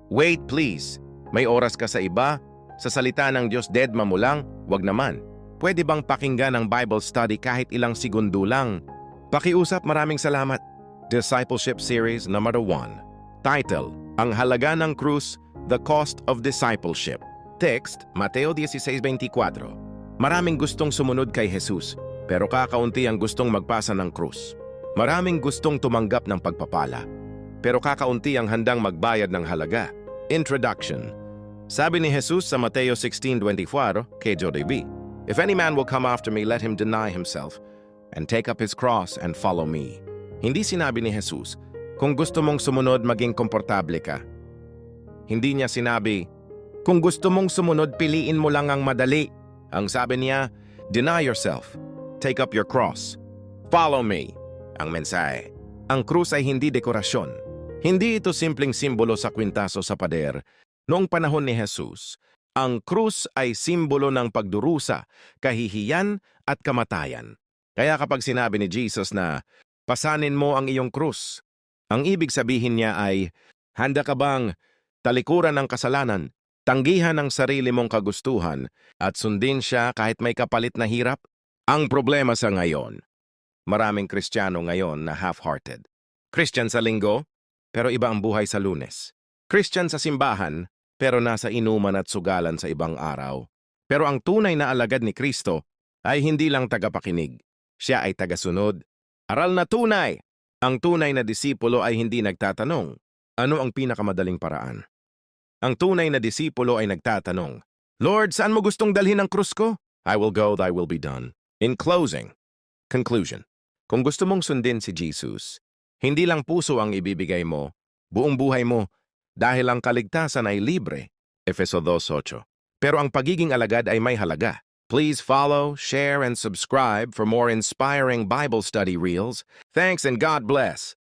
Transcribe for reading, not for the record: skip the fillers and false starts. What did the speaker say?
Wait please, may oras ka sa iba? Sa salita ng Diyos deadma mo lang? Wag naman. Pwede bang pakinggan ang Bible study kahit ilang segundo lang? Pakiusap, maraming salamat. Discipleship Series number 1. Title, Ang Halaga ng Krus, The Cost of Discipleship. Text, Mateo 16:24. Maraming gustong sumunod kay Jesus, pero kakaunti ang gustong magpasa ng krus. Maraming gustong tumanggap ng pagpapala, pero kakaunti ang handang magbayad ng halaga. Introduction. Sabi ni Jesus sa Mateo 16:24 kay Jodebi, If any man will come after me, let him deny himself and take up his cross and follow me. Hindi sinabi ni Jesus, kung gusto mong sumunod, maging komportable ka. Hindi niya sinabi, kung gusto mong sumunod, piliin mo lang ang madali. Ang sabi niya, deny yourself, take up your cross, follow me. Ang mensahe, ang krus ay hindi dekorasyon. Hindi ito simpleng simbolo sa kwintaso sa pader. Noong panahon ni Jesus, ang krus ay simbolo ng pagdurusa, kahihiyan at kamatayan. Kaya kapag sinabi ni Jesus na, pasanin mo ang iyong krus, ang ibig sabihin niya ay, handa ka bang talikuran ng kasalanan, tanggihan ang sarili mong kagustuhan, at sundin siya kahit may kapalit na hirap? Ang problema sa ngayon, maraming Kristiyano ngayon na half-hearted. Christian sa linggo, pero iba ang buhay sa Lunes. Christian sa simbahan, pero nasa inuman at sugalan sa ibang araw. Pero ang tunay na alagad ni Kristo ay hindi lang tagapakinig. Siya ay tagasunod. Aral na tunay! Ang tunay na disipulo ay hindi nagtatanong, ano ang pinakamadaling paraan? Ang tunay na disipulo ay nagtatanong, Lord, saan mo gustong dalhin ang krus ko? I will go, thy will be done. In closing, conclusion. Kung gusto mong sundin si Jesus, hindi lang puso ang ibibigay mo, buong buhay mo, dahil ang kaligtasan ay libre, Efeso 2:8. Pero ang pagiging alagad ay may halaga. Please follow, share, and subscribe for more inspiring Bible study reels. Thanks and God bless.